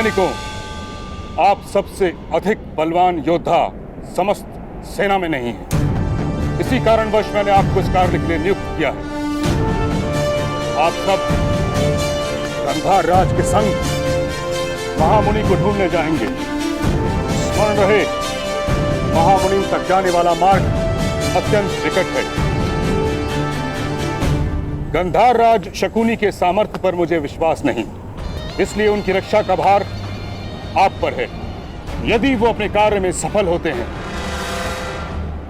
सैनिकों, आप सबसे अधिक बलवान योद्धा समस्त सेना में नहीं है। इसी कारणवश मैंने आपको इस कार्य के लिए नियुक्त किया है। आप सब गंधार राज के संग महामुनि को ढूंढने जाएंगे। स्मरण रहे, महामुनि तक जाने वाला मार्ग अत्यंत निकट है। गंधार राज शकुनी के सामर्थ्य पर मुझे विश्वास नहीं, इसलिए उनकी रक्षा का भार आप पर है। यदि वो अपने कार्य में सफल होते हैं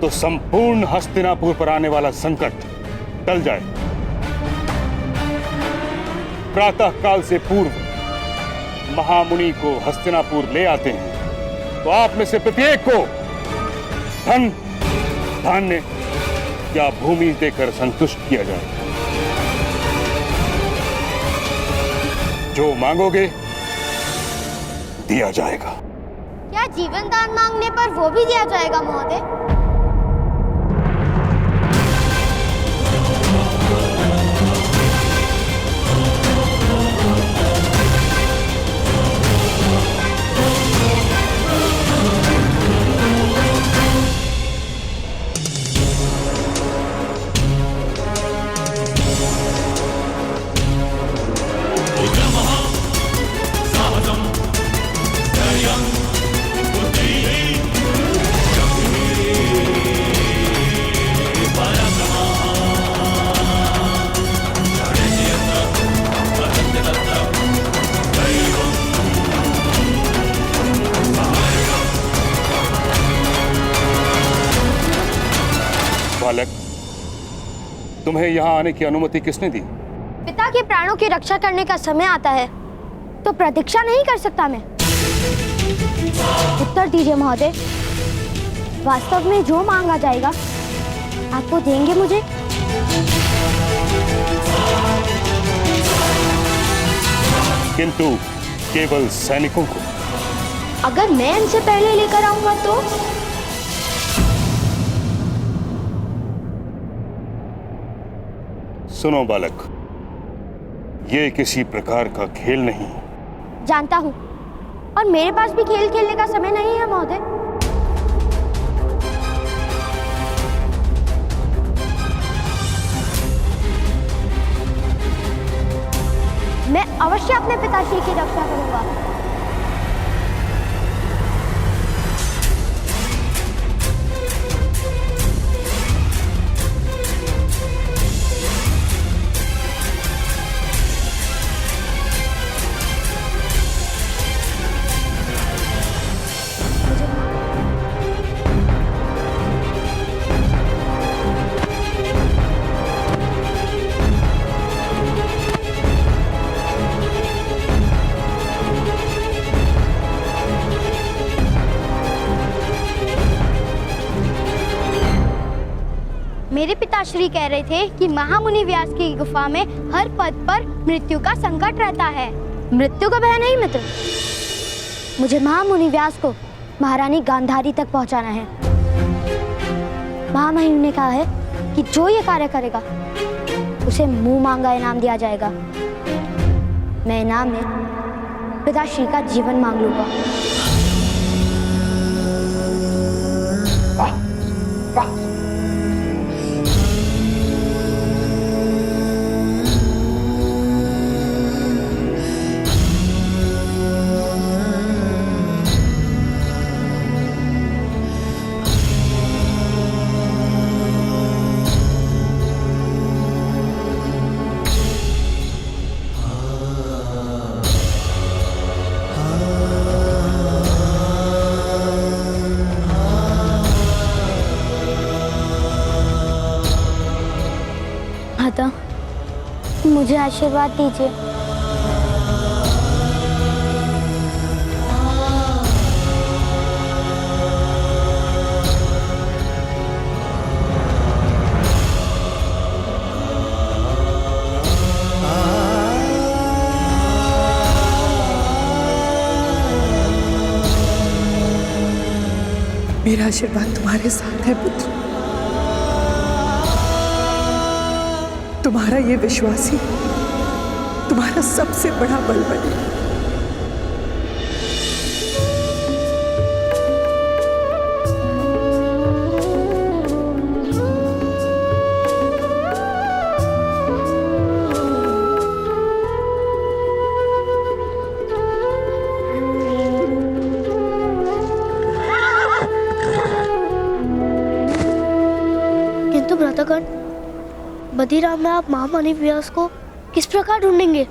तो संपूर्ण हस्तिनापुर पर आने वाला संकट टल जाए। प्रातः काल से पूर्व महामुनि को हस्तिनापुर ले आते हैं तो आप में से प्रत्येक को धन, धान्य या भूमि देकर संतुष्ट किया जाए। जो मांगोगे दिया जाएगा। क्या जीवन दान मांगने पर वो भी दिया जाएगा महोदय? बालक, तुम्हें यहाँ आने की अनुमति किसने दी? पिता के प्राणों की रक्षा करने का समय आता है तो प्रतीक्षा नहीं कर सकता मैं। उत्तर दीजिए महोदय, वास्तव में जो मांगा जाएगा आपको देंगे मुझे? किंतु केवल सैनिकों को। अगर मैं इनसे पहले लेकर आऊंगा तो? सुनो बालक, ये किसी प्रकार का खेल नहीं। जानता हूँ, और मेरे पास भी खेल खेलने का समय नहीं है महोदय। मैं अवश्य अपने पिताश्री की रक्षा करूंगा। मेरे पिताश्री कह रहे थे कि महामुनि व्यास की गुफा में हर पद पर मृत्यु का संकट रहता है। मृत्यु का भय नहीं मित्र, मुझे महामुनि व्यास को महारानी गांधारी तक पहुंचाना है। महामहिम ने कहा है कि जो ये कार्य करेगा उसे मुंह मांगा इनाम दिया जाएगा। मैं इनाम में पिताश्री का जीवन मांग लूंगा। माता, मुझे आशीर्वाद दीजिए। मेरा आशीर्वाद तुम्हारे साथ है पुत्र। तुम्हारा ये विश्वास ही तुम्हारा सबसे बड़ा बल बने। भगवान, बद्रीराम में आप महामुनि व्यास को किस प्रकार ढूंढेंगे?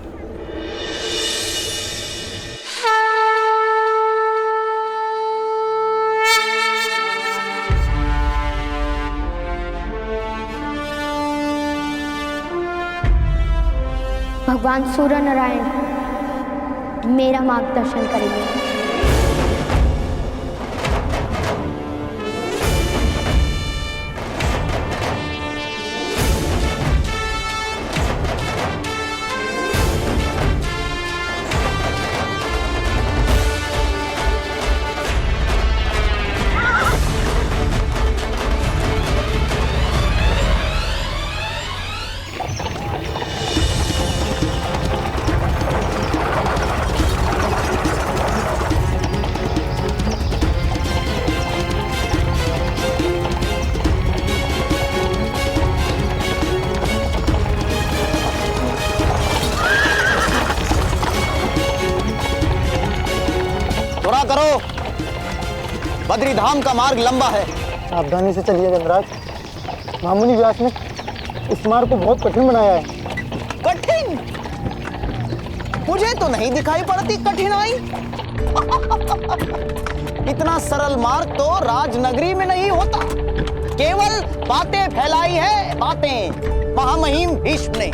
भगवान सूर्य नारायण मेरा मार्गदर्शन करेंगे। करो, बद्री धाम का मार्ग लंबा है। सावधानी से चलिए गंधराज। महामुनि व्यास ने इस मार्ग को बहुत कठिन बनाया है। कठिन? मुझे तो नहीं दिखाई पड़ती कठिनाई। इतना सरल मार्ग तो राजनगरी में नहीं होता। केवल बातें फैलाई है, बातें महामहिम भीष्म ने।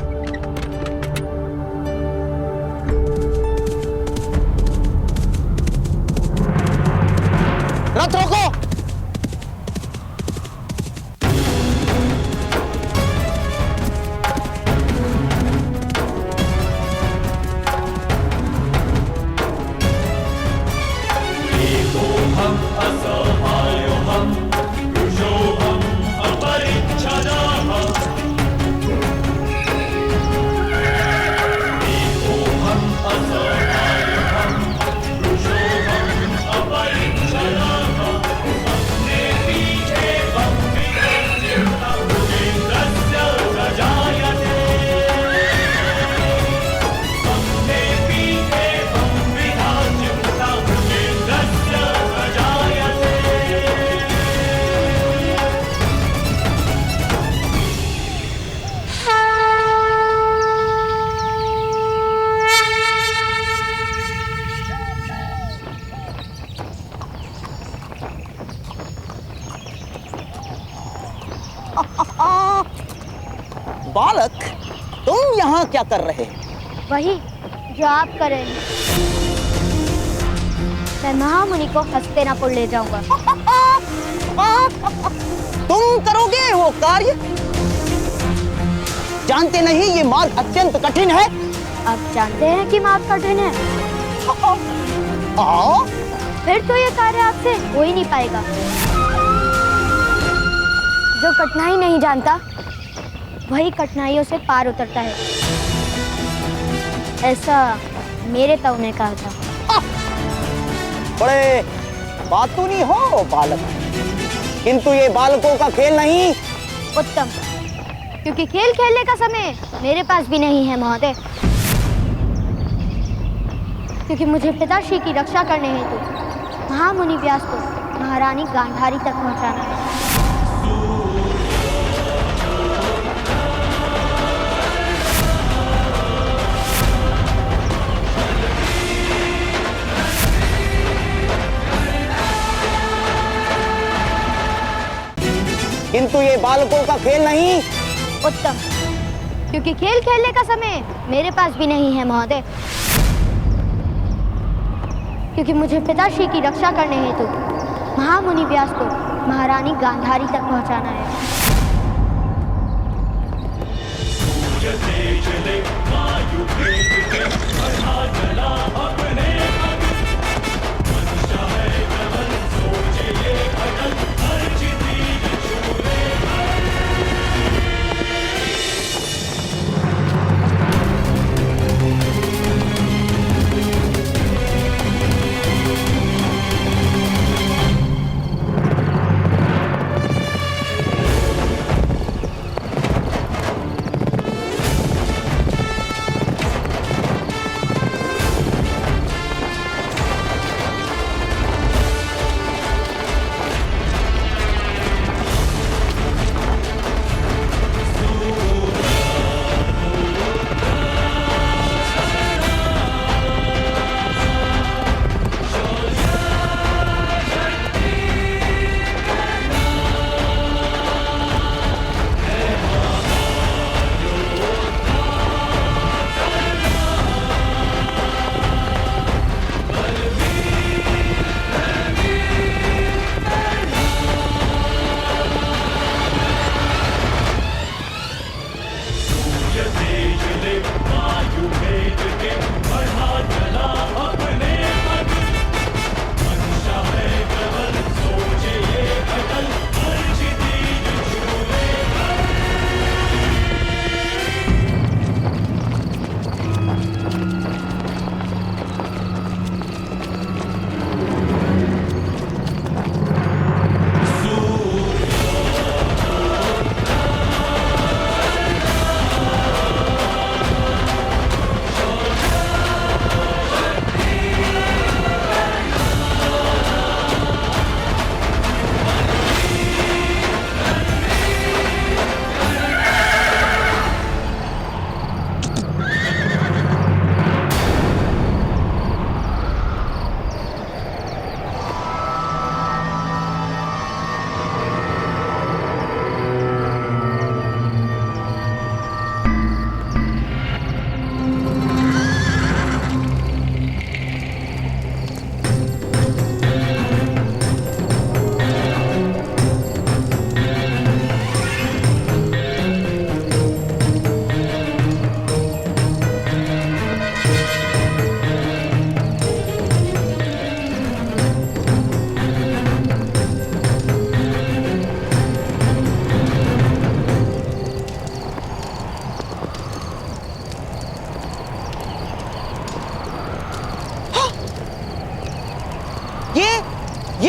रथ रोको। बालक, तुम यहाँ क्या कर रहे? वही जो आप कर रहे हैं। मैं महामुनि को हस्तिनापुर ले जाऊंगा। तुम करोगे वो कार्य? जानते नहीं ये मार्ग अत्यंत कठिन है? आप जानते हैं कि मार्ग कठिन है। फिर तो ये कार्य आपसे हो ही नहीं पाएगा। जो कठिनाई नहीं जानता वही कठिनाइयों से पार उतरता है, ऐसा मेरे ताऊ ने कहा था। बड़े बातूनी हो बालक, किंतु ये बालकों का खेल नहीं। उत्तम, क्योंकि खेल खेलने का समय मेरे पास भी नहीं है महोदय। क्योंकि मुझे पिताश्री की रक्षा करने हेतु महामुनि व्यास को महारानी गांधारी तक पहुंचाना है। किंतु ये बालकों का खेल नहीं। उत्तम, क्योंकि खेल खेलने का समय मेरे पास भी नहीं है महोदय। क्योंकि मुझे पिताश्री की रक्षा करने हेतु महामुनि व्यास को महारानी गांधारी तक पहुंचाना है।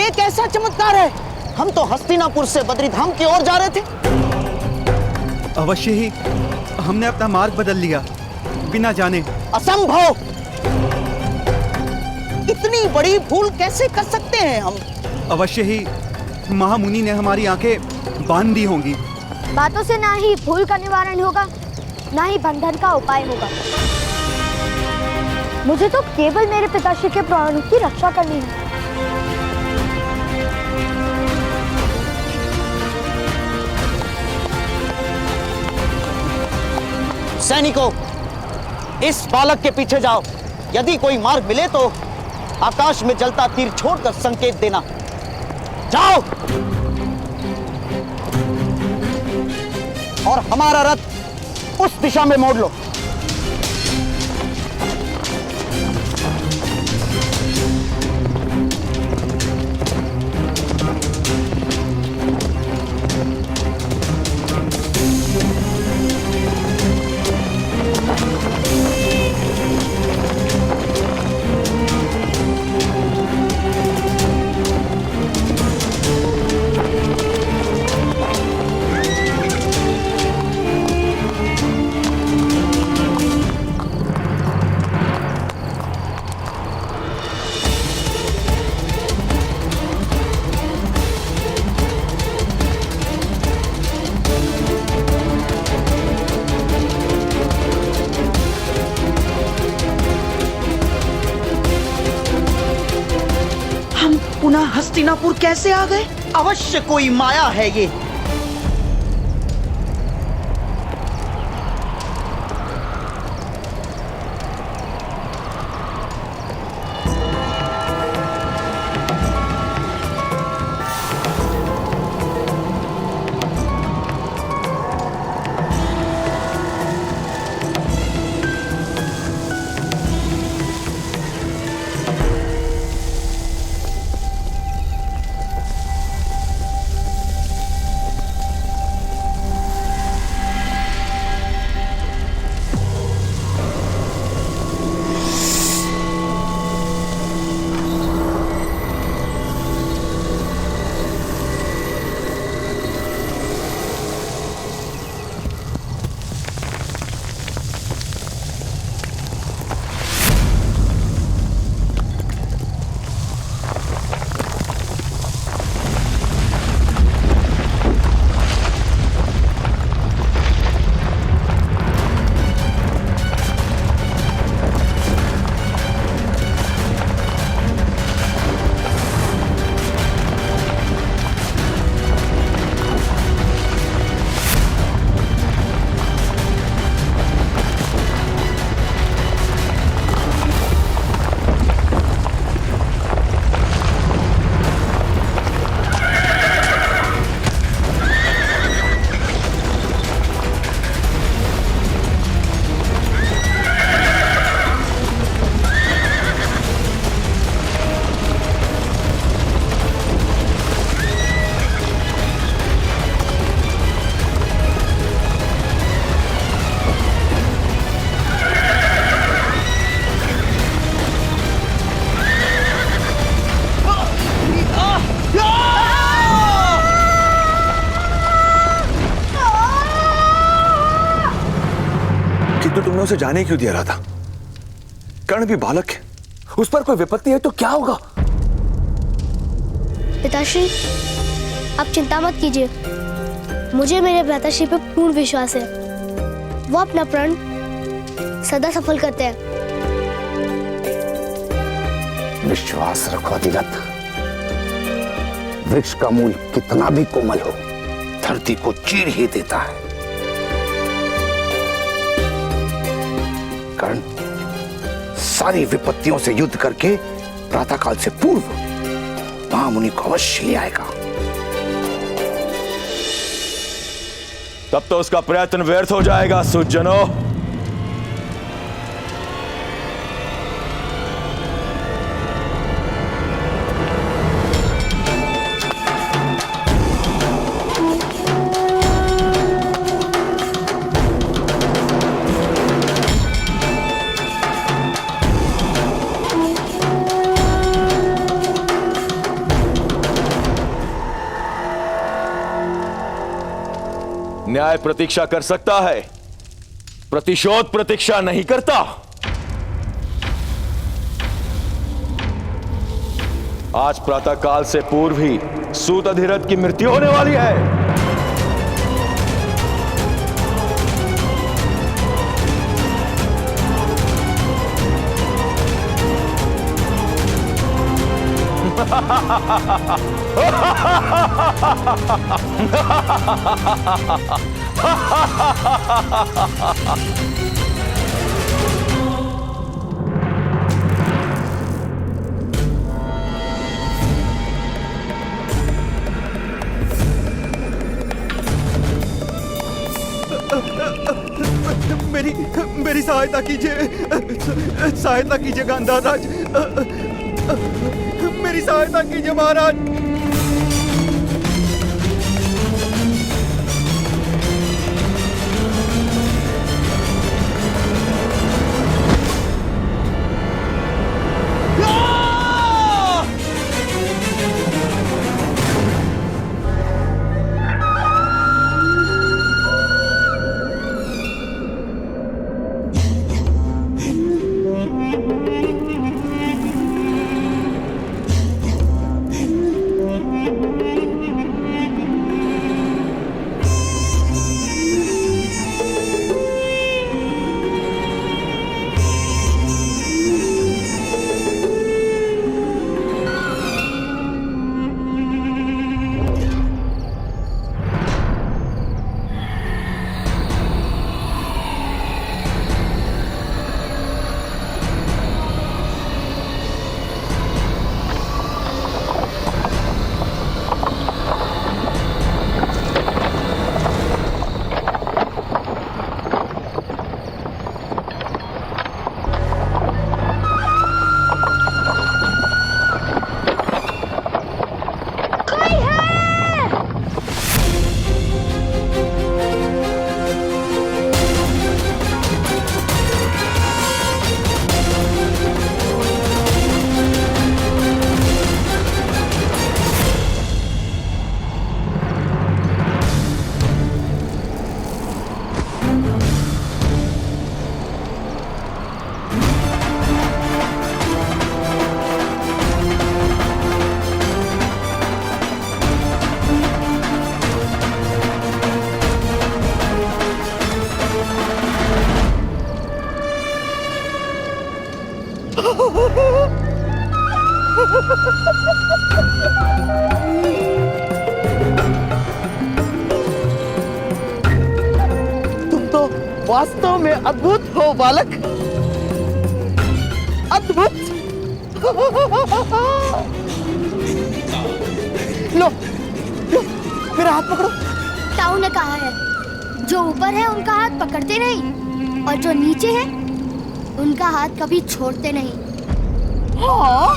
ये कैसा चमत्कार है? हम तो हस्तिनापुर से बद्रीधाम की ओर जा रहे थे। अवश्य ही हमने अपना मार्ग बदल लिया बिना जाने। असंभव! इतनी बड़ी भूल कैसे कर सकते हैं हम? अवश्य ही महामुनि ने हमारी आंखें बांध दी होंगी। बातों से ना ही भूल का निवारण होगा, ना ही बंधन का उपाय होगा। मुझे तो केवल मेरे पिताश्री के प्राणों की रक्षा करनी है। सैनिकों, इस बालक के पीछे जाओ। यदि कोई मार्ग मिले तो आकाश में जलता तीर छोड़कर संकेत देना। जाओ। और हमारा रथ उस दिशा में मोड़ लो। पुनः हस्तिनापुर कैसे आ गए? अवश्य कोई माया है ये। तो तुमने उसे जाने क्यों दिया रहा था? कर्ण भी बालक है, उस पर कोई विपत्ति है तो क्या होगा? पिताश्री, आप चिंता मत कीजिए। मुझे मेरे भ्राताश्री पर पूर्ण विश्वास है। वो अपना प्रण सदा सफल करते हैं। विश्वास रखो अधिरथ। वृक्ष का मूल कितना भी कोमल हो, धरती को चीर ही देता है। कर्ण सारी विपत्तियों से युद्ध करके प्रातःकाल से पूर्व महामुनि को अवश्य ले आएगा। तब तो उसका प्रयत्न व्यर्थ हो जाएगा सुजनों। न्याय प्रतीक्षा कर सकता है, प्रतिशोध प्रतीक्षा नहीं करता। आज प्रातःकाल से पूर्व ही सूत अधिरथ की मृत्यु होने वाली है। मेरी सहायता कीजिए, सहायता कीजिए गांधार राज, मेरी सहायता कीजिए महाराज। तुम तो वास्तव में अद्भुत हो बालक, अद्भुत। लो लो मेरा हाथ पकड़ो। ताऊ ने कहा है जो ऊपर है उनका हाथ पकड़ते नहीं और जो नीचे है उनका हाथ कभी छोड़ते नहीं। हाँ?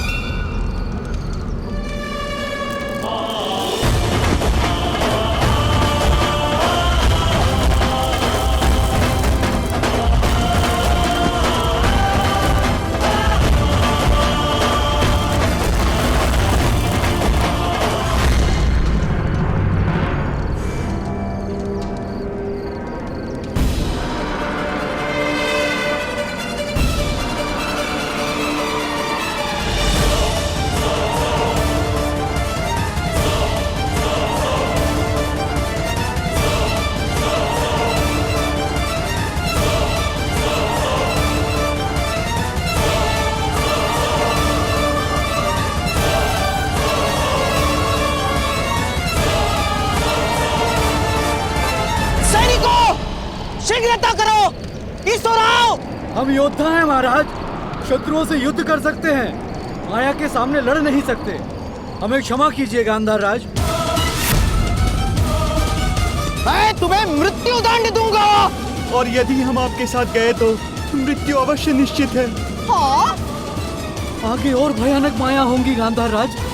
शीघ्रता करो, इस ओर आओ। हम योद्धा हैं महाराज, शत्रुओं से युद्ध कर सकते हैं, माया के सामने लड़ नहीं सकते। हमें क्षमा कीजिए गांधार राज। मैं तुम्हें मृत्यु दंड दूंगा। और यदि हम आपके साथ गए तो मृत्यु अवश्य निश्चित है। हाँ? आगे और भयानक माया होंगी गांधार राज।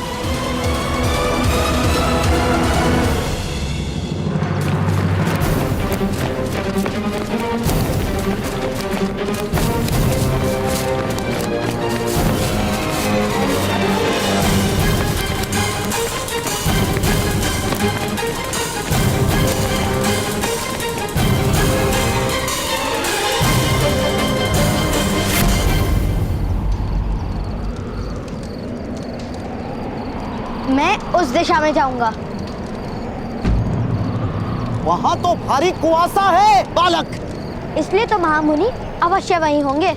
मैं उस दिशा में जाऊंगा। वहां तो भारी कुआसा है बालक। इसलिए तो महामुनि अवश्य वहीं होंगे।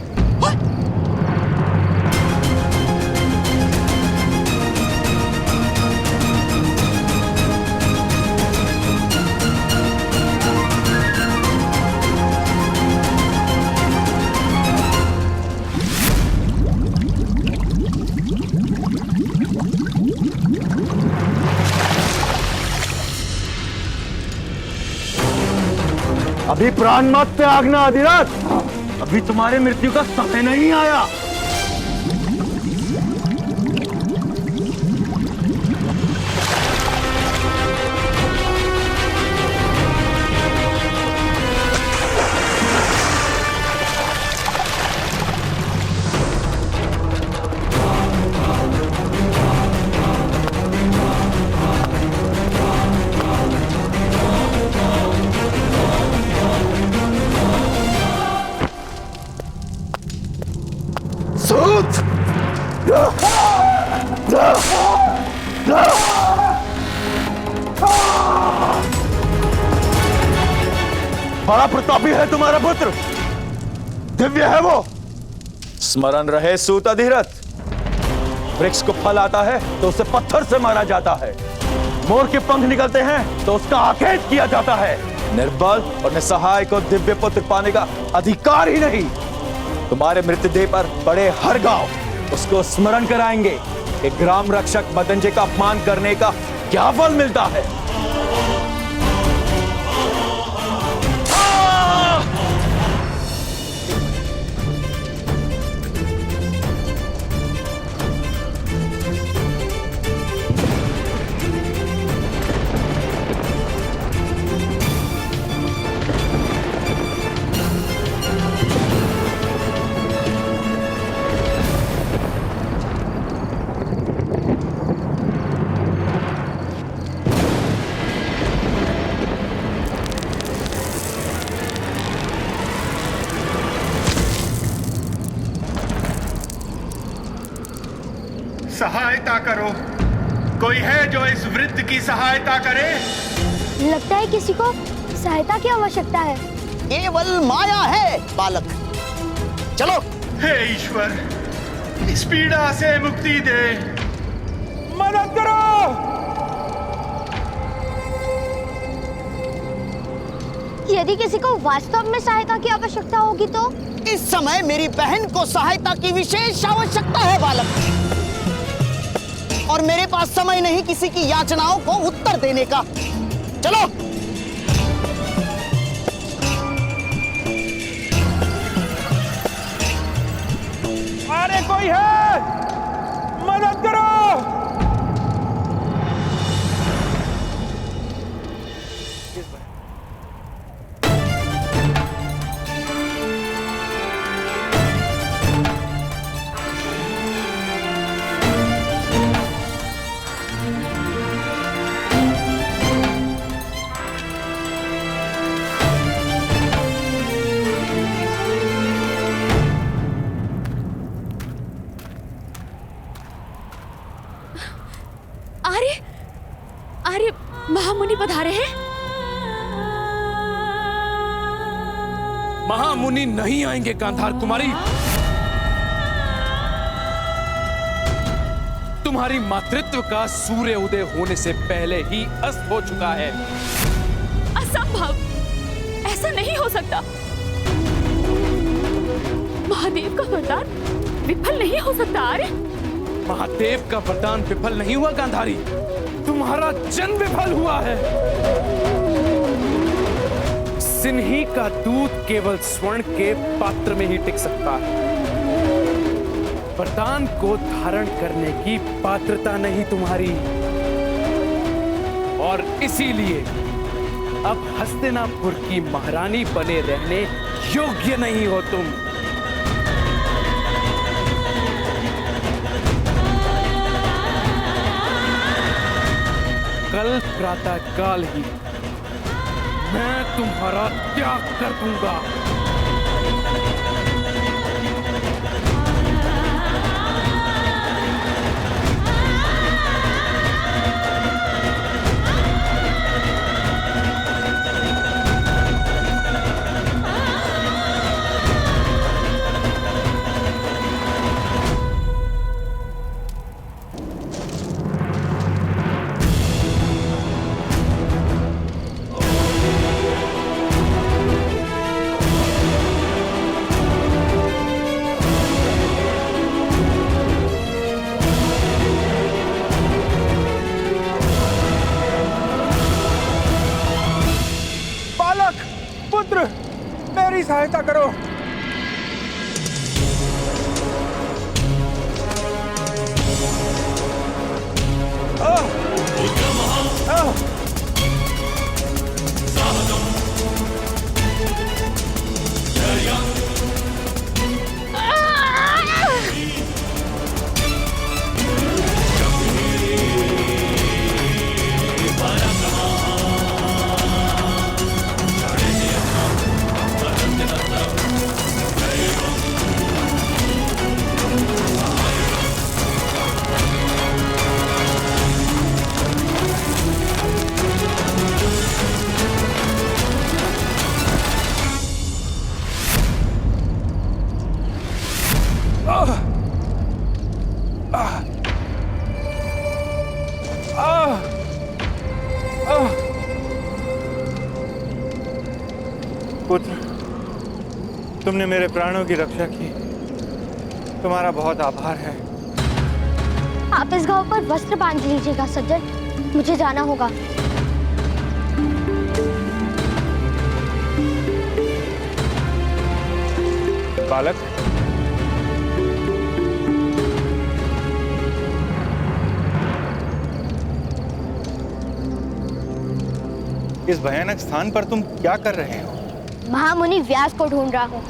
अभी प्राण मत त्यागना अधिरथ, अभी तुम्हारे मृत्यु का समय नहीं आया। बड़ा प्रतापी है तुम्हारा पुत्र, दिव्य है वो। स्मरण रहे सूत अधिरथ, वृक्ष को फल आता है तो उसे पत्थर से मारा जाता है, मोर के पंख निकलते हैं तो उसका आखेट किया जाता है। निर्बल और निसहाय को दिव्य पुत्र पाने का अधिकार ही नहीं। तुम्हारे मृतदेह पर पड़े हर गांव उसको स्मरण कराएंगे कि ग्राम रक्षक मदनजय का अपमान करने का क्या फल मिलता है। सहायता करो, कोई है जो इस वृद्ध की सहायता करे? लगता है किसी को सहायता की आवश्यकता है। केवल माया है बालक, चलो। हे ईश्वर, इस पीड़ा से मुक्ति दे, मदद करो। यदि किसी को वास्तव में सहायता की आवश्यकता होगी तो? इस समय मेरी बहन को सहायता की विशेष आवश्यकता है बालक, और मेरे पास समय नहीं किसी की याचनाओं को उत्तर देने का। चलो। अरे कोई है, मदद करो। अरे महामुनि पधारे हैं। महामुनि नहीं आएंगे गांधार कुमारी। तुम्हारी मातृत्व का सूर्य उदय होने से पहले ही अस्त हो चुका है। असंभव, ऐसा नहीं हो सकता। महादेव का वरदान विफल नहीं हो सकता। आर्य, महादेव का वरदान विफल नहीं हुआ गांधारी, तुम्हारा जन्म विफल हुआ है। सिन्ही का दूध केवल स्वर्ण के पात्र में ही टिक सकता है। वरदान को धारण करने की पात्रता नहीं तुम्हारी, और इसीलिए अब हस्तिनापुर की महारानी बने रहने योग्य नहीं हो तुम। कल प्रातः काल ही मैं तुम्हारा त्याग कर दूंगा। पुत्र, तुमने मेरे प्राणों की रक्षा की, तुम्हारा बहुत आभार है। आप इस घाव पर वस्त्र बांध लीजिएगा सज्जन, मुझे जाना होगा। बालक, इस भयानक स्थान पर तुम क्या कर रहे हो? महामुनि व्यास को ढूंढ रहा हूँ।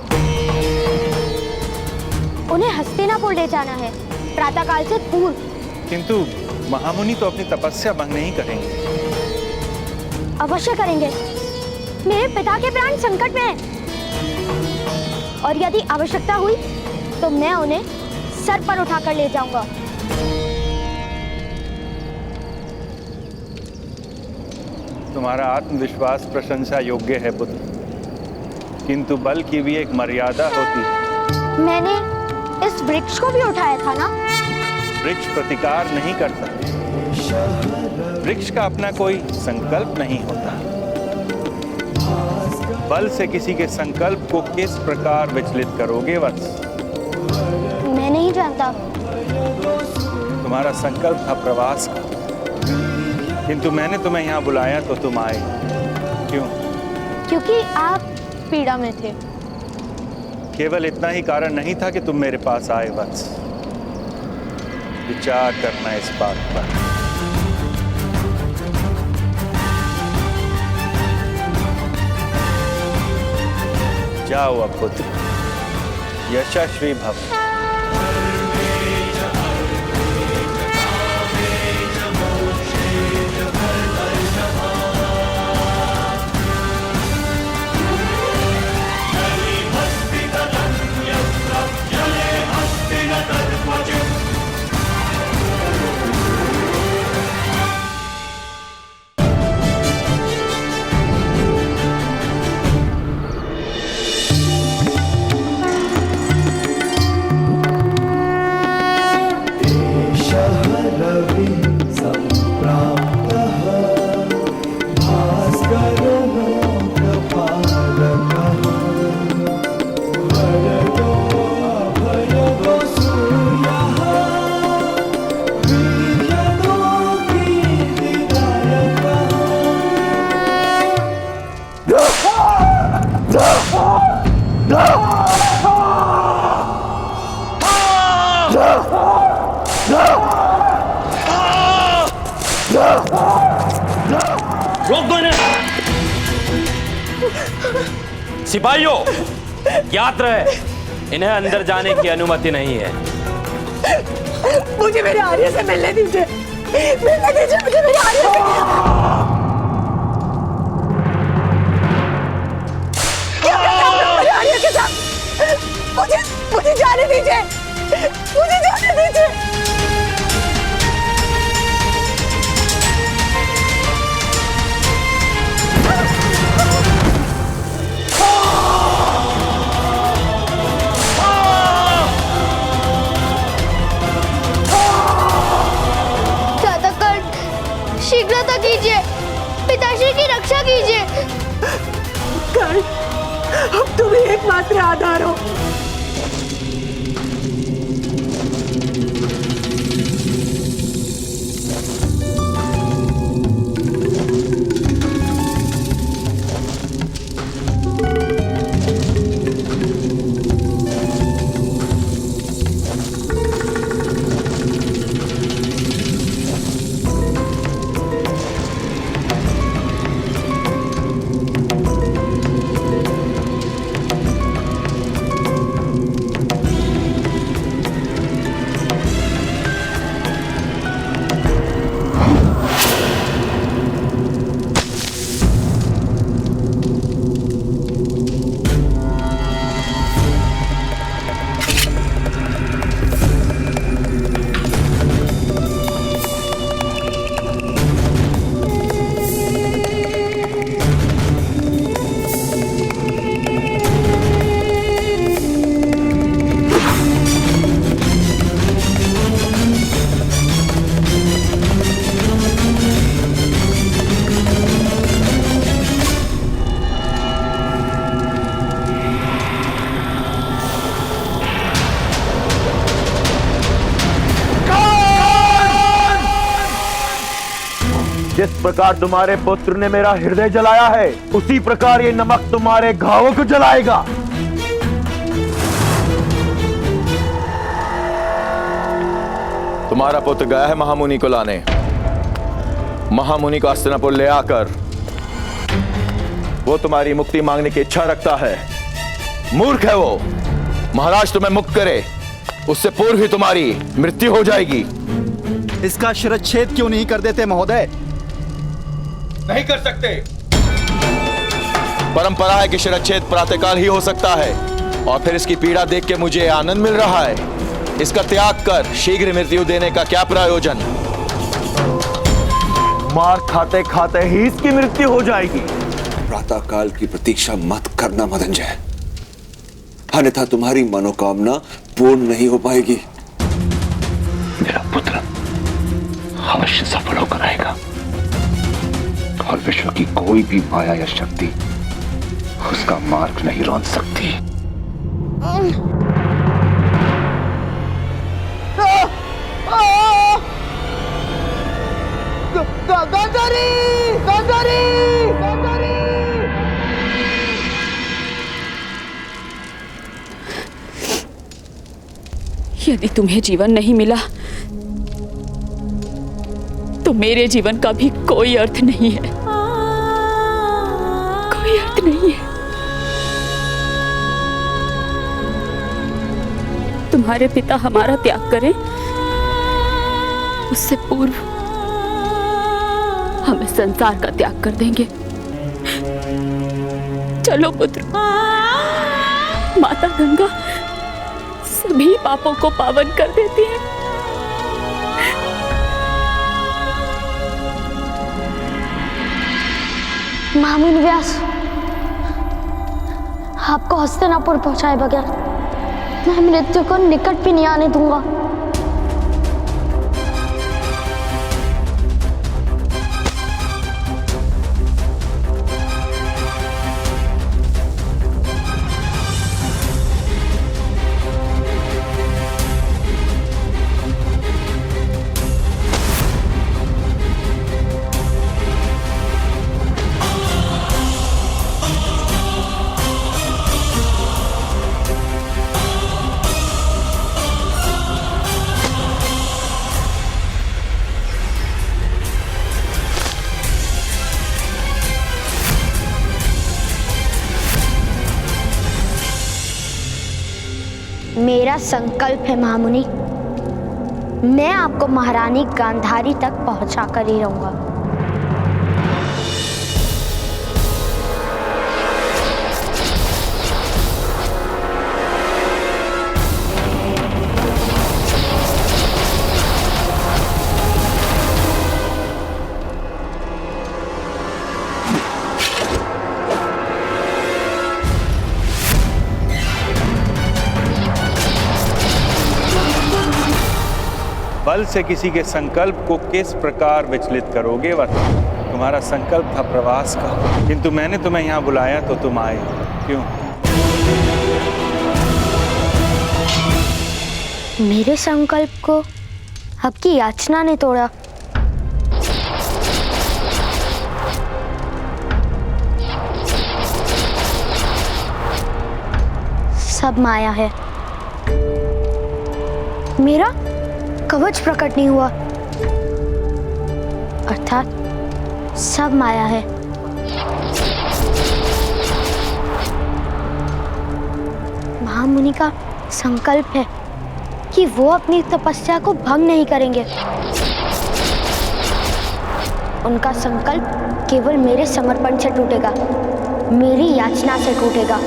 उन्हें हस्तिनापुर ले जाना है, प्रातःकाल से पूर्व। किंतु महामुनि तो अपनी तपस्या भंग नहीं करेंगे। अवश्य करेंगे, मेरे पिता के प्राण संकट में हैं। और यदि आवश्यकता हुई तो मैं उन्हें सर पर उठाकर ले जाऊंगा। तुम्हारा आत्मविश्वास प्रशंसा योग्य है पुत्र, किंतु बल की भी एक मर्यादा होती है। मैंने इस वृक्ष को भी उठाया था ना? वृक्ष प्रतिकार नहीं करता, वृक्ष का अपना कोई संकल्प नहीं होता। बल से किसी के संकल्प को किस प्रकार विचलित करोगे वत्स? मैं नहीं जानता। तुम्हारा संकल्प था प्रवास का, किंतु मैंने तुम्हें यहाँ बुलाया तो तुम आए। क्यों? क्योंकि आप पीड़ा में थे। केवल इतना ही कारण नहीं था कि तुम मेरे पास आए वत्स। विचार करना इस बात पर। जाओ अब पुत्र, यशस्वी भव। रोक दो इन्हें। सिपाहियों, ज्ञात रहे, इन्हें अंदर जाने की अनुमति नहीं है। मुझे मेरे आर्य से मिलने दीजिए, मिलने दीजिए मुझे मेरे आर्य से। क्या करना है मेरे आर्य के साथ? मुझे जाने दीजिए, मुझे जाने दीजिए। शीघ्रता कीजिए, पिताश्री की रक्षा कीजिए। कर्ण, अब तुम ही एकमात्र आधार हो। जिस प्रकार तुम्हारे पुत्र ने मेरा हृदय जलाया है, उसी प्रकार ये नमक तुम्हारे घावों को जलाएगा। तुम्हारा पुत्र गया है महामुनि को लाने। महामुनि को हस्तिनापुर ले आकर वो तुम्हारी मुक्ति मांगने की इच्छा रखता है। मूर्ख है वो। महाराज तुम्हें मुक्त करे उससे पूर्व ही तुम्हारी मृत्यु हो जाएगी। इसका शिरच्छेद क्यों नहीं कर देते महोदय? नहीं कर सकते। परंपरा है कि शिरच्छेद प्रातःकाल ही हो सकता है, और फिर इसकी पीड़ा देख के मुझे आनंद मिल रहा है। इसका त्याग कर शीघ्र मृत्यु देने का क्या प्रयोजन? मार खाते खाते ही इसकी मृत्यु हो जाएगी। प्रातःकाल की प्रतीक्षा मत करना मदनजय, अन्यथा तुम्हारी मनोकामना पूर्ण नहीं हो पाएगी। मेरा पुत्र अवश्य सफल होकर आएगा, और विश्व की कोई भी माया या शक्ति उसका मार्ग नहीं रोक सकती। यदि तुम्हें जीवन नहीं मिला तो मेरे जीवन का भी कोई अर्थ नहीं है, कोई अर्थ नहीं है। तुम्हारे पिता हमारा त्याग करें उससे पूर्व हम इस संसार का त्याग कर देंगे। चलो पुत्र, माता गंगा सभी पापों को पावन कर देती है। महामुनि व्यास, आपको हस्तिनापुर पहुंचाए बगैर मैं मृत्यु को निकट भी नहीं आने दूंगा। मेरा संकल्प है महामुनि, मैं आपको महारानी गांधारी तक पहुंचा कर ही रहूंगा। बल से किसी के संकल्प को किस प्रकार विचलित करोगे? वह तुम्हारा संकल्प था प्रवास का, किंतु मैंने तुम्हें यहाँ बुलाया तो तुम आए। क्यों? मेरे संकल्प को आपकी याचना ने तोड़ा। सब माया है। मेरा कवच प्रकट नहीं हुआ, अर्थात सब माया है। महामुनि का संकल्प है कि वो अपनी तपस्या को भंग नहीं करेंगे। उनका संकल्प केवल मेरे समर्पण से टूटेगा, मेरी याचना से टूटेगा।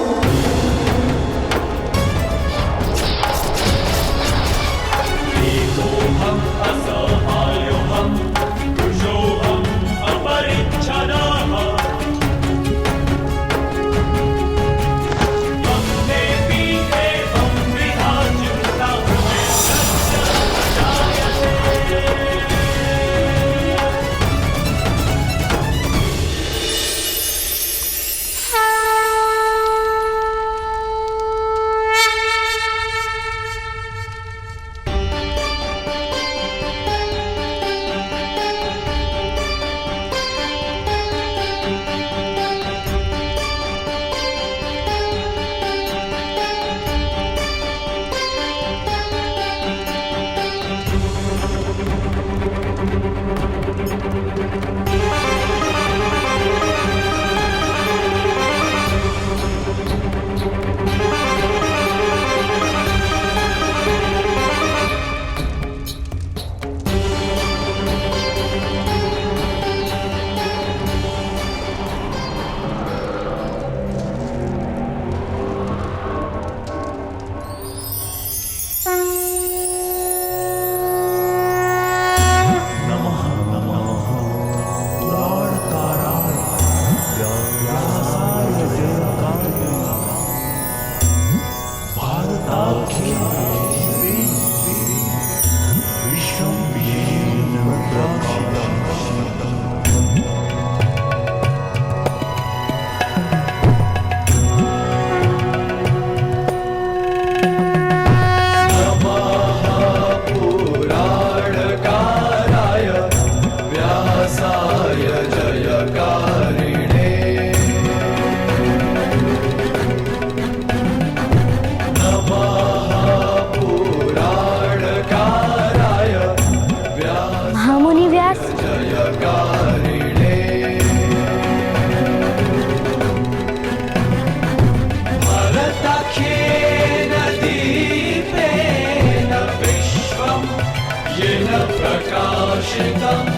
येन प्रकाशितम्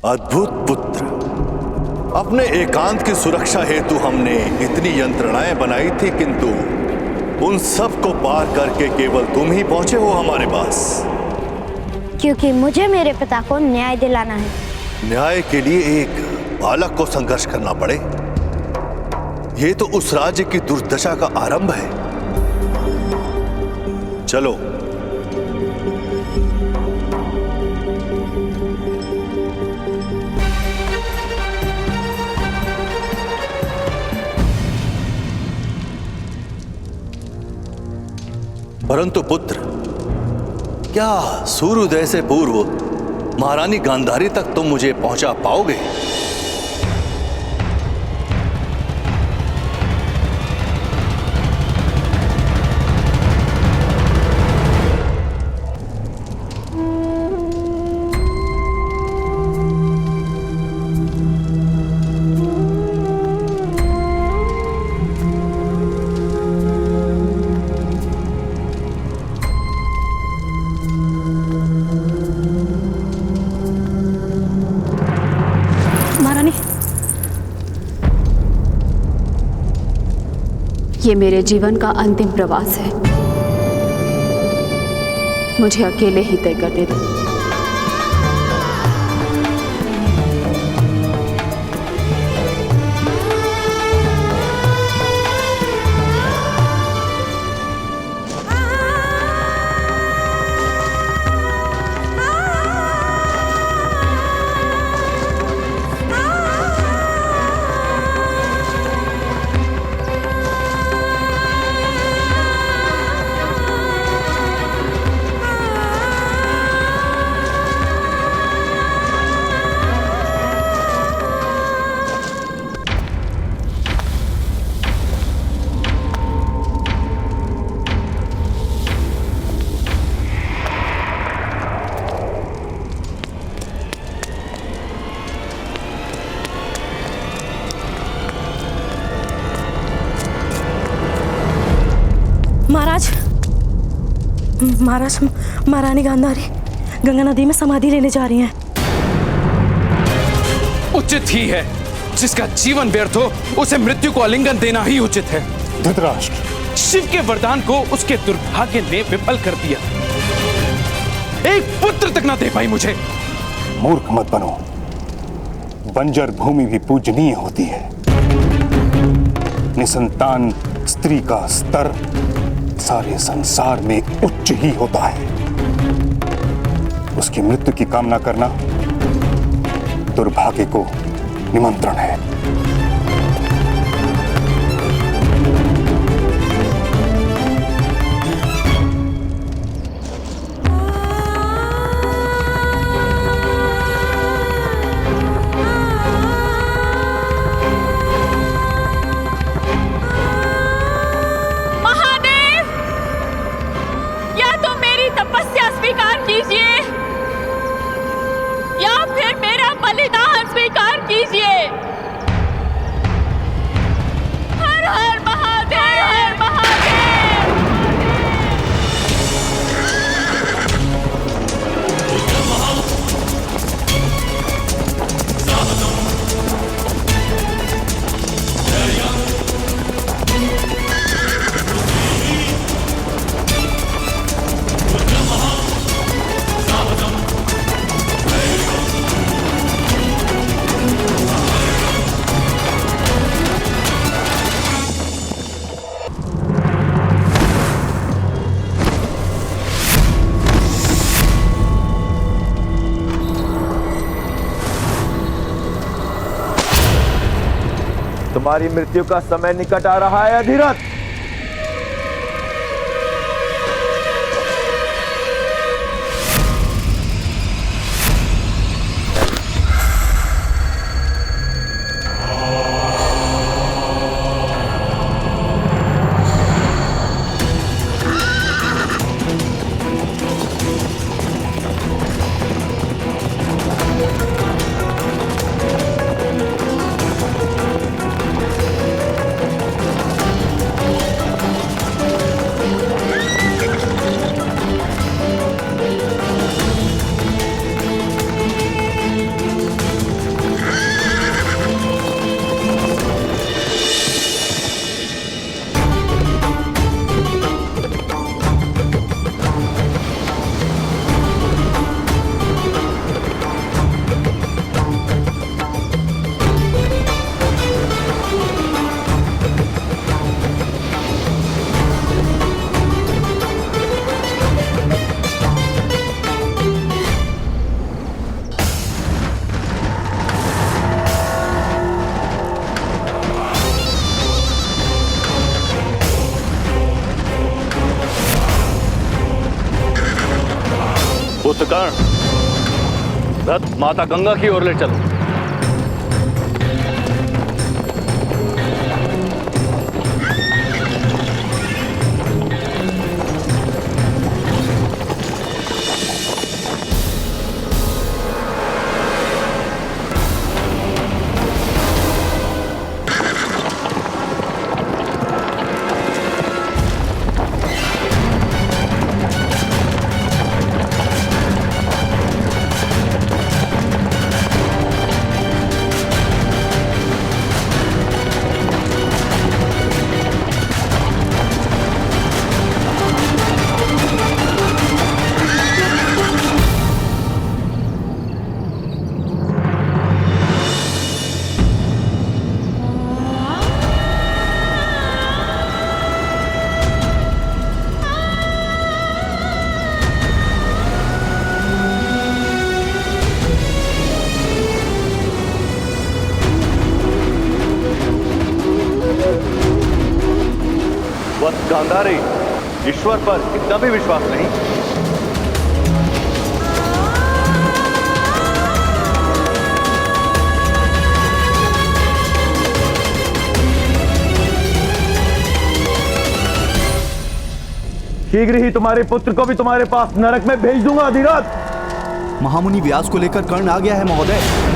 अद्भुत पुत्र, अपने एकांत की सुरक्षा हेतु हमने इतनी यंत्रणाएं बनाई थी, किंतु उन सब को पार करके केवल तुम ही पहुंचे हो हमारे पास। क्योंकि मुझे मेरे पिता को न्याय दिलाना है। न्याय के लिए एक बालक को संघर्ष करना पड़े, ये तो उस राज्य की दुर्दशा का आरंभ है। चलो। परंतु पुत्र, क्या सूर्योदय से पूर्व महारानी गांधारी तक तुम मुझे पहुंचा पाओगे? ये मेरे जीवन का अंतिम प्रवास है। मुझे अकेले ही तय करने दो। महाराज, महारानी गांधारी गंगा नदी में समाधि लेने जा रही हैं। उचित ही है। जिसका जीवन व्यर्थ हो उसे मृत्यु को आलिंगन देना ही उचित है। धृतराष्ट्र, शिव के वरदान को उसके दुर्भाग्य ने विफल कर दिया। एक पुत्र तक ना दे पाई मुझे। मूर्ख मत बनो। बंजर भूमि भी पूजनीय होती है। निसंतान स्त्री का स्तर सारे संसार में उच्च ही होता है। उसकी मृत्यु की कामना करना दुर्भाग्य को निमंत्रण है। तुम्हारी मृत्यु का समय निकट आ रहा है अधिरथ। पुत्र कर्ण, रथ माता गंगा की ओर ले चलो। गांधारी, ईश्वर पर इतना भी विश्वास नहीं। शीघ्र ही तुम्हारे पुत्र को भी तुम्हारे पास नरक में भेज दूंगा अधिराज। महामुनि व्यास को लेकर कर्ण आ गया है महोदय।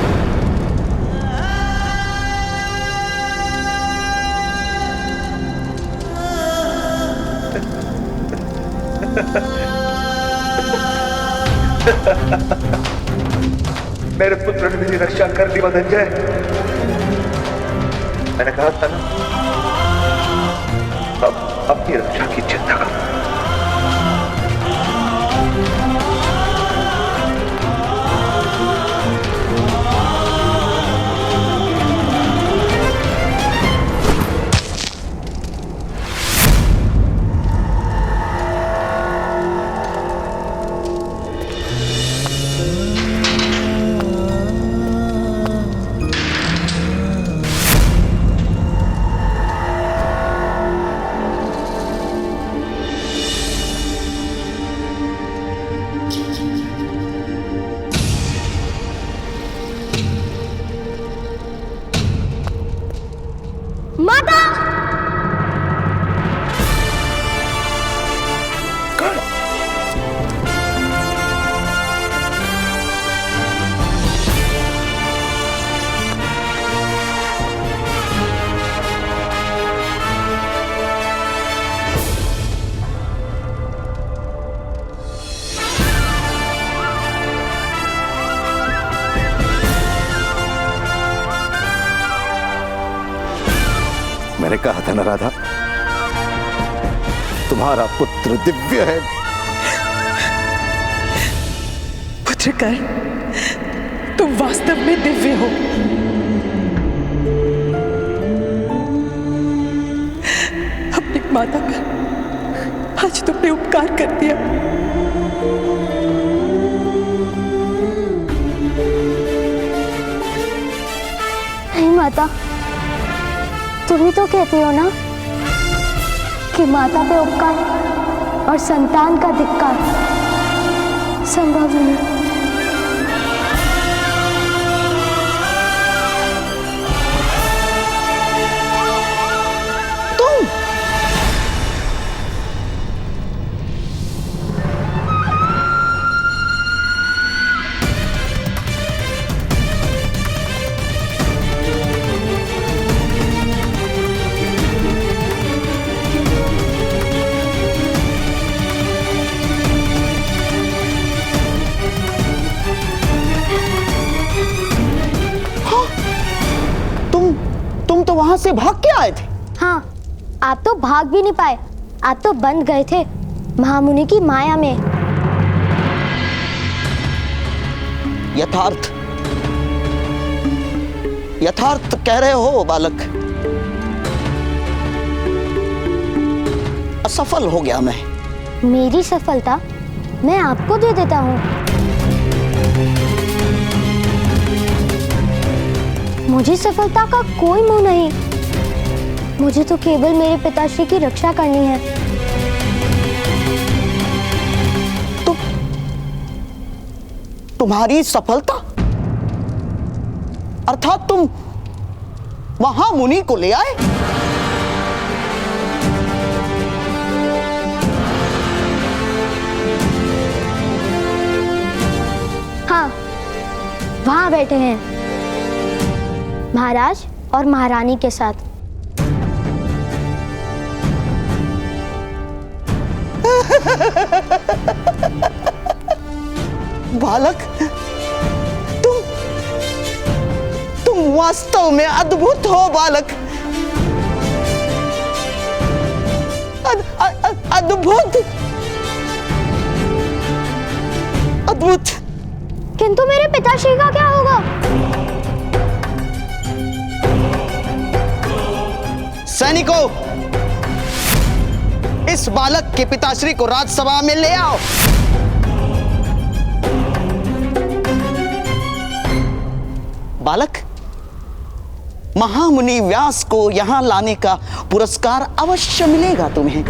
मेरे पुत्र ने मेरी रक्षा कर ली मदनजय। मैंने कहा था ना, अब अपनी रक्षा की चिंता करो। मैंने कहा था ना राधा, तुम्हारा पुत्र दिव्य है। पुत्र कर्ण, तुम वास्तव में दिव्य हो। अपनी माता पर आज तुमने उपकार कर दिया। नहीं माता, तुम ही तो कहती हो ना कि माता पे उपकार और संतान का धिक्कार संभव नहीं। तुम तो वहां से भाग के आए थे। हाँ, आप तो भाग भी नहीं पाए, आप तो बंद गए थे महामुनि की माया में। यथार्थ कह रहे हो बालक। असफल हो गया मैं। मेरी सफलता मैं आपको दे देता हूँ। मुझे सफलता का कोई मोह नहीं। मुझे तो केवल मेरे पिताश्री की रक्षा करनी है। तुम्हारी सफलता, अर्थात तुम महामुनि को ले आए। हाँ, वहां बैठे हैं महाराज और महारानी के साथ। बालक, तुम वास्तव में अद्भुत हो बालक। अद्भुत, अद्भुत। किंतु मेरे पिताश्री का क्या होगा? सैनिकों, इस बालक के पिताश्री को राजसभा में ले आओ। बालक, महामुनि व्यास को यहां लाने का पुरस्कार अवश्य मिलेगा तुम्हें।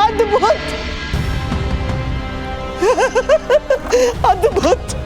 अद्भुत, अद्भुत।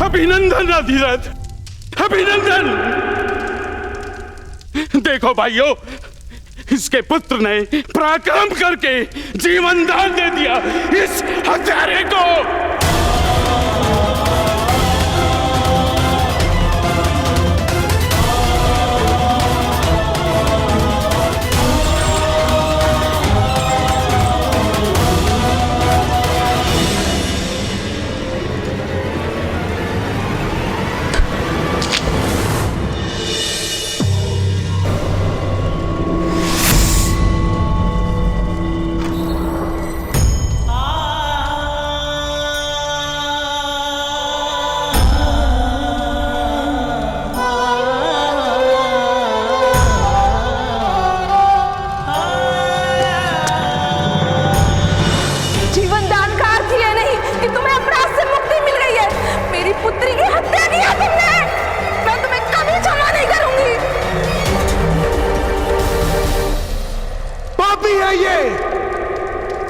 अभिनंदन अधिरथ, अभिनंदन। देखो भाइयों, इसके पुत्र ने पराक्रम करके जीवन दान दे दिया इस हत्यारे को।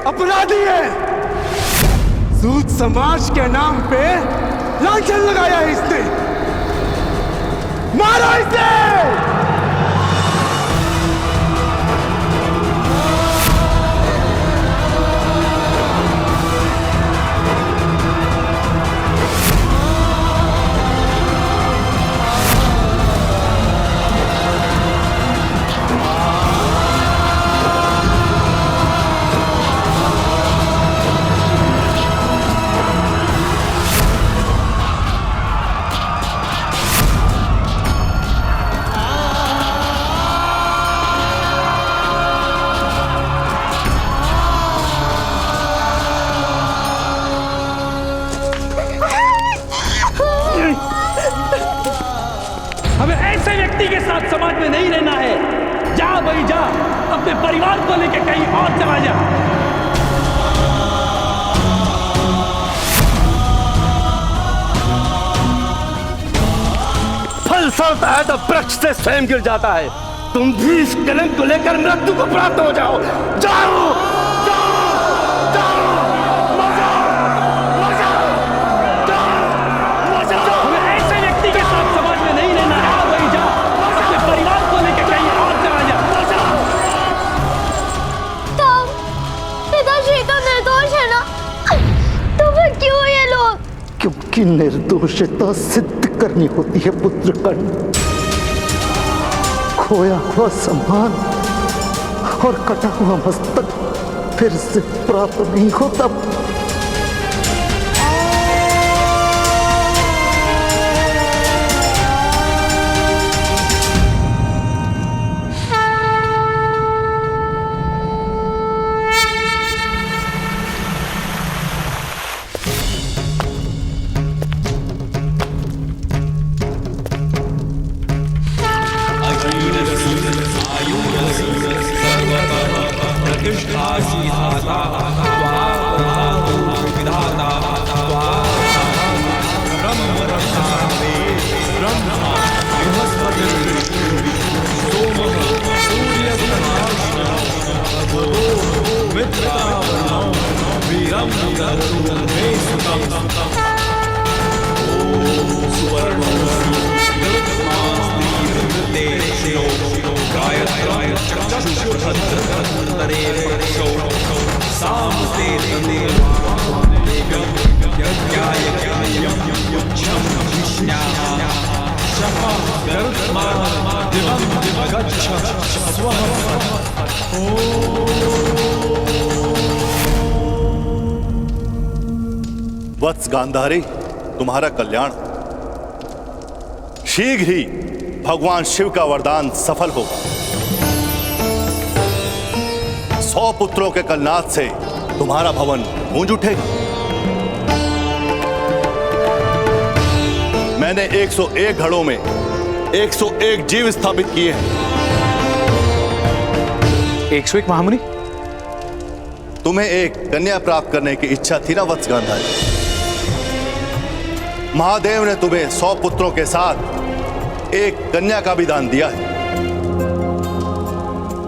अपराधी है। सूद समाज के नाम पे लांछन लगाया है इसने। मारो इसे। के साथ समाज में नहीं रहना है। जा भाई जा, अपने परिवार को लेकर कहीं और चला जा। फल फलता है तो वृक्ष से स्वयं गिर जाता है। तुम भी इस कलंक को लेकर मृत्यु को प्राप्त हो जाओ। जाओ, जाओ, जाओ, मर जाओ। उसकी निर्दोषता सिद्ध करनी होती है पुत्र कर्ण। खोया हुआ सम्मान और कटा हुआ मस्तक फिर से प्राप्त नहीं होता। वत्स गांधारी, तुम्हारा कल्याण। शीघ्र ही भगवान शिव का वरदान सफल होगा। 100 पुत्रों के कलनाद से तुम्हारा भवन गूंज उठेगा। मैंने 101 घड़ों में 101 जीव स्थापित किए हैं। 101 महामुनि? तुम्हें एक कन्या प्राप्त करने की इच्छा थी ना वत्स गांधारी? महादेव ने तुम्हें 100 पुत्रों के साथ एक कन्या का भी दान दिया है।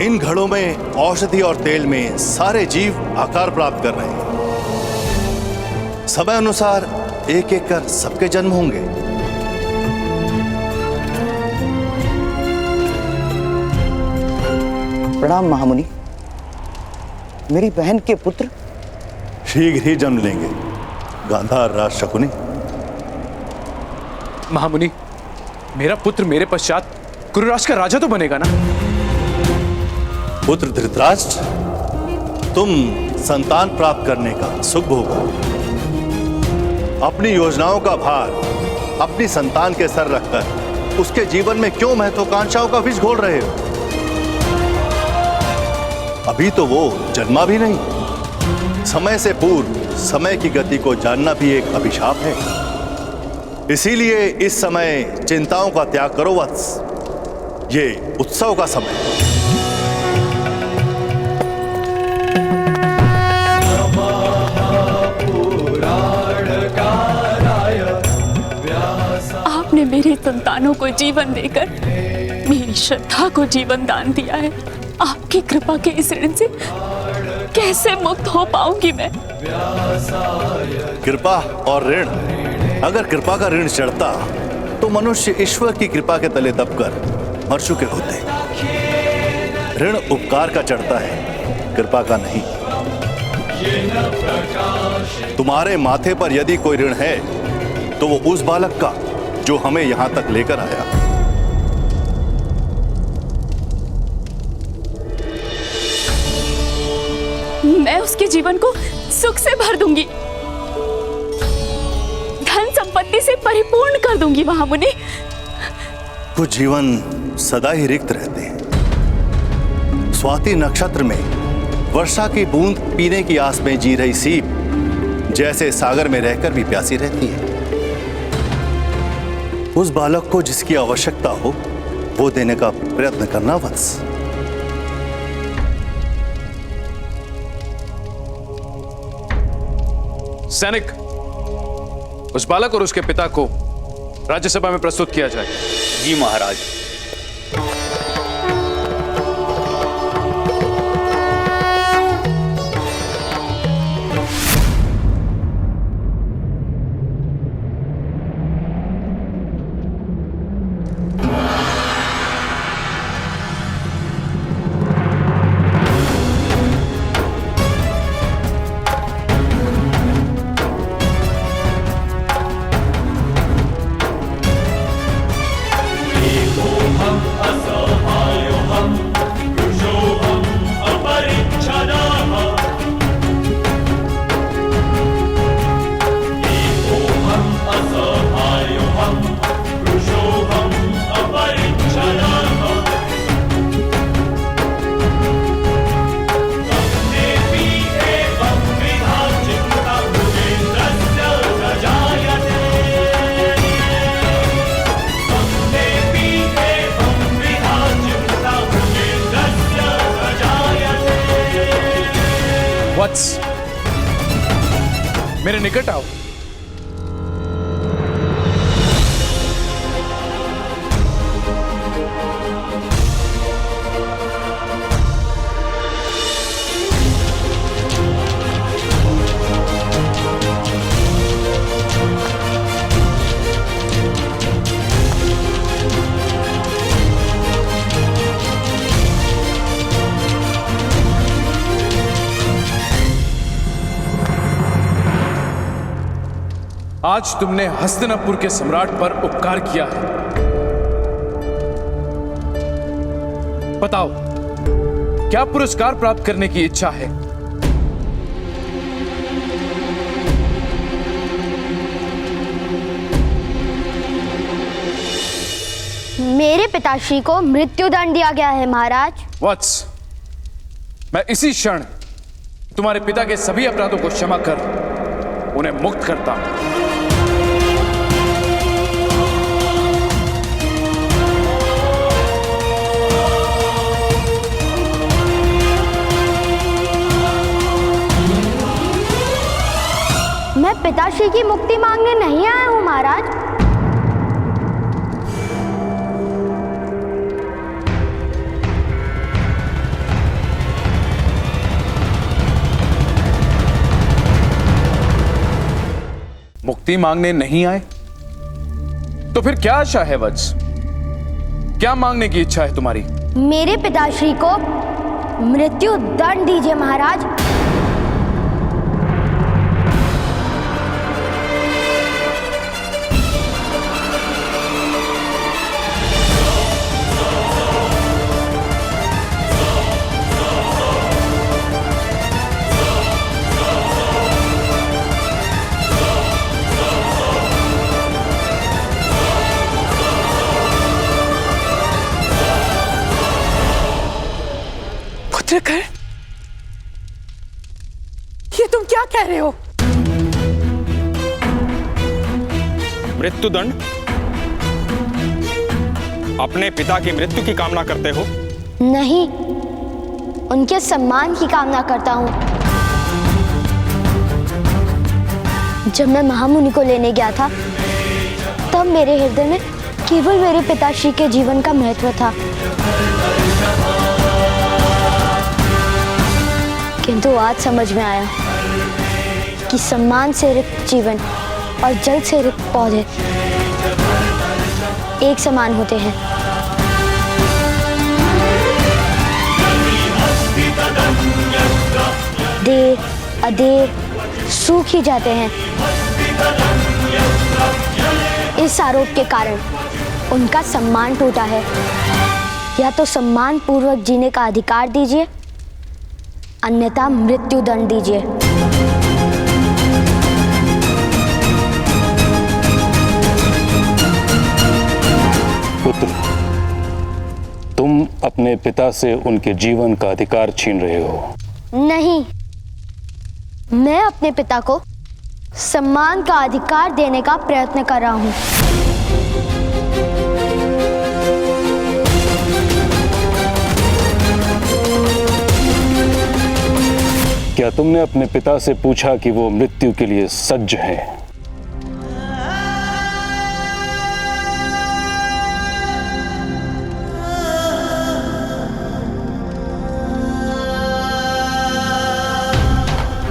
इन घड़ों में औषधि और तेल में सारे जीव आकार प्राप्त कर रहे हैं। समय अनुसार एक एक कर सबके जन्म होंगे। प्रणाम महामुनि। मेरी बहन के पुत्र शीघ्र ही जन्म लेंगे गांधार राज शकुनी। महामुनि, मेरा पुत्र मेरे पश्चात कुरुराष्ट्र का राजा तो बनेगा ना? पुत्र धृतराष्ट्र, तुम संतान प्राप्त करने का सुख भोगो। अपनी योजनाओं का भार अपनी संतान के सर रखकर उसके जीवन में क्यों महत्वाकांक्षाओं का विष घोल रहे हो? अभी तो वो जन्मा भी नहीं। समय से पूर्व समय की गति को जानना भी एक अभिशाप है। इसीलिए इस समय चिंताओं का त्याग करो वत्स। ये उत्सव का समय है। आपने मेरे संतानों को जीवन देकर मेरी श्रद्धा को जीवन दान दिया है। आपकी कृपा के इस ऋण से कैसे मुक्त हो पाऊंगी मैं? कृपा और ऋण, अगर कृपा का ऋण चढ़ता तो मनुष्य ईश्वर की कृपा के तले दबकर मर चुके होते। ऋण उपकार का चढ़ता है, कृपा का नहीं। तुम्हारे माथे पर यदि कोई ऋण है तो वो उस बालक का जो हमें यहां तक लेकर आया। मैं उसके जीवन को सुख से भर दूंगी, धन संपत्ति से परिपूर्ण कर दूंगी महामुनि। कुछ जीवन सदा ही रिक्त रहते हैं। स्वाति नक्षत्र में वर्षा की बूंद पीने की आस में जी रही सीप जैसे सागर में रहकर भी प्यासी रहती है। उस बालक को जिसकी आवश्यकता हो वो देने का प्रयत्न करना वत्स। सैनिक, उस बालक और उसके पिता को राज्यसभा में प्रस्तुत किया जाए। जी महाराज। मेरे निकट आओ। आज तुमने हस्तिनापुर के सम्राट पर उपकार किया है। बताओ, क्या पुरस्कार प्राप्त करने की इच्छा है? मेरे पिताश्री को मृत्युदंड दिया गया है महाराज। वत्स, मैं इसी क्षण तुम्हारे पिता के सभी अपराधों को क्षमा कर उन्हें मुक्त करता हूं। मैं पिताश्री की मुक्ति मांगने नहीं आया हूं महाराज। मुक्ति मांगने नहीं आए तो फिर क्या आशा है वत्स? क्या मांगने की इच्छा है तुम्हारी? मेरे पिताश्री को मृत्यु दंड दीजिए महाराज। पुत्रकर, ये तुम क्या कह रहे हो? मृत्युदंड? अपने पिता की मृत्यु की कामना करते हो? नहीं, उनके सम्मान की कामना करता हूं। जब मैं महामुनि को लेने गया था तब मेरे हृदय में केवल मेरे पिताश्री के जीवन का महत्व था, किंतु आज समझ में आया कि सम्मान से रिक्त जीवन और जल से रिक्त पौधे एक समान होते हैं। देर अदेर सूख ही जाते हैं। इस आरोप के कारण उनका सम्मान टूटा है। या तो सम्मान पूर्वक जीने का अधिकार दीजिए, अन्यथा मृत्यु दंड दीजिए। पुत्र, तुम अपने पिता से उनके जीवन का अधिकार छीन रहे हो। नहीं, मैं अपने पिता को सम्मान का अधिकार देने का प्रयत्न कर रहा हूं। क्या तुमने अपने पिता से पूछा कि वो मृत्यु के लिए सज्ज हैं?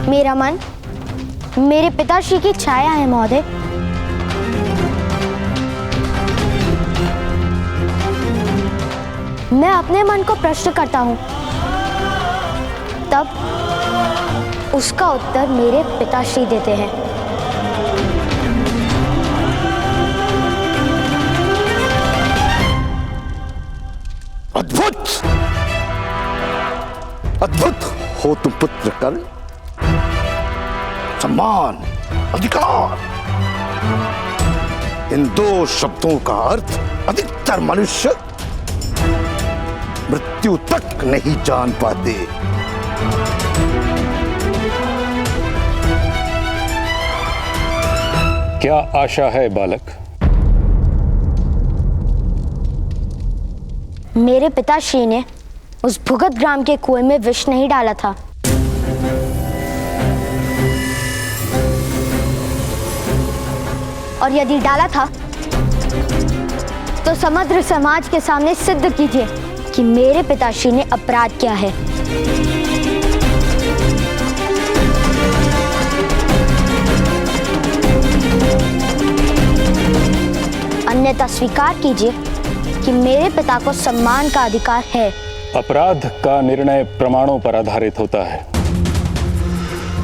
मेरा मन मेरे पिताश्री की छाया है महोदय। मैं अपने मन को प्रश्न करता हूं, तब उसका उत्तर मेरे पिताश्री देते हैं। अद्भुत, अद्भुत हो तुम पुत्र कर। सम्मान, अधिकार, इन दो शब्दों का अर्थ अधिकतर मनुष्य मृत्यु तक नहीं जान पाते। क्या आशा है बालक? मेरे पिताश्री ने उस भुगत ग्राम के कुएं में विष नहीं डाला था। और यदि डाला था तो समग्र समाज के सामने सिद्ध कीजिए कि मेरे पिताश्री ने अपराध किया है। अन्यथा स्वीकार कीजिए कि मेरे पिता को सम्मान का अधिकार है। अपराध का निर्णय प्रमाणों पर आधारित होता है।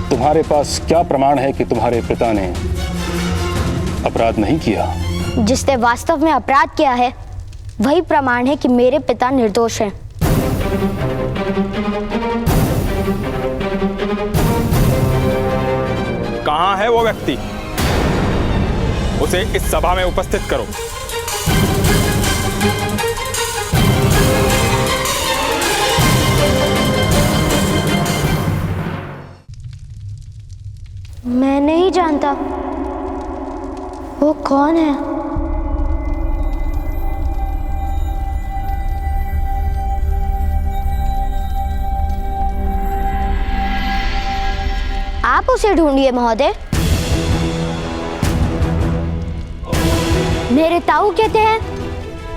तुम्हारे पास क्या प्रमाण है कि तुम्हारे पिता ने अपराध नहीं किया? जिसने वास्तव में अपराध किया है वही प्रमाण है कि मेरे पिता निर्दोष हैं। कहां है वो व्यक्ति? उसे इस सभा में उपस्थित करो। मैं नहीं जानता वो कौन है। आप उसे ढूंढिए महोदय। मेरे ताऊ कहते हैं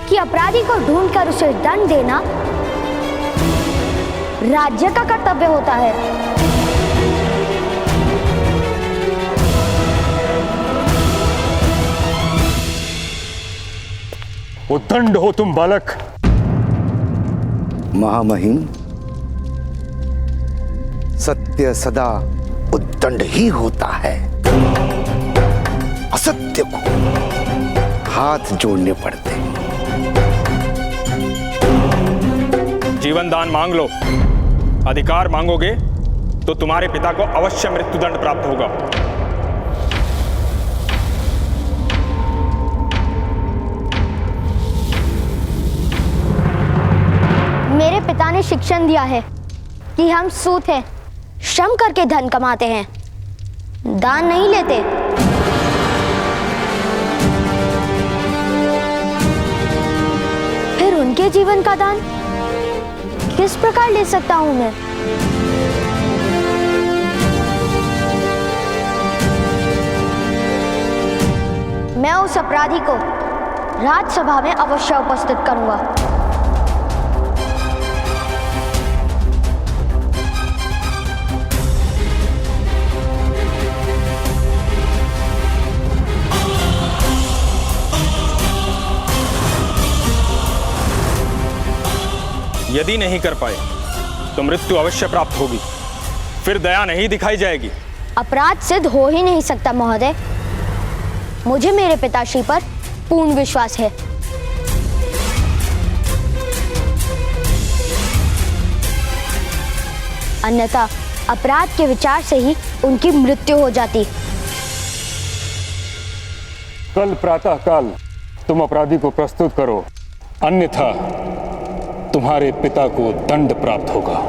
कि अपराधी को ढूंढकर उसे दंड देना राज्य का कर्तव्य होता है। उद्दंड हो तुम बालक। महामहिम, सत्य सदा उद्दंड ही होता है। असत्य को हाथ जोड़ने पड़ते हैं। जीवन दान मांग लो। अधिकार मांगोगे तो तुम्हारे पिता को अवश्य मृत्युदंड प्राप्त होगा। मेरे पिता ने शिक्षण दिया है कि हम सूत हैं, श्रम करके धन कमाते हैं, दान नहीं लेते। फिर उनके जीवन का दान किस प्रकार ले सकता हूं मैं? मैं उस अपराधी को राज्यसभा में अवश्य उपस्थित करूंगा। यदि नहीं कर पाए तो मृत्यु अवश्य प्राप्त होगी। फिर दया नहीं दिखाई जाएगी। अपराध सिद्ध हो ही नहीं सकता महोदय। मुझे मेरे पिताश्री पर पूर्ण विश्वास है। अन्यथा अपराध के विचार से ही उनकी मृत्यु हो जाती। कल प्रातः काल तुम अपराधी को प्रस्तुत करो, अन्यथा तुम्हारे पिता को दंड प्राप्त होगा।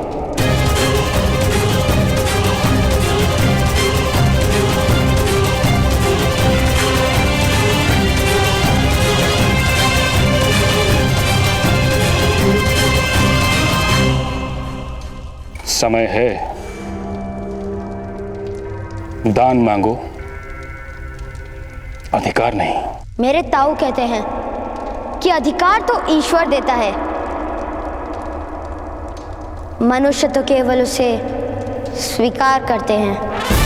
समय है, दान मांगो, अधिकार नहीं। मेरे ताऊ कहते हैं कि अधिकार तो ईश्वर देता है, मनुष्य तो केवल उसे स्वीकार करते हैं।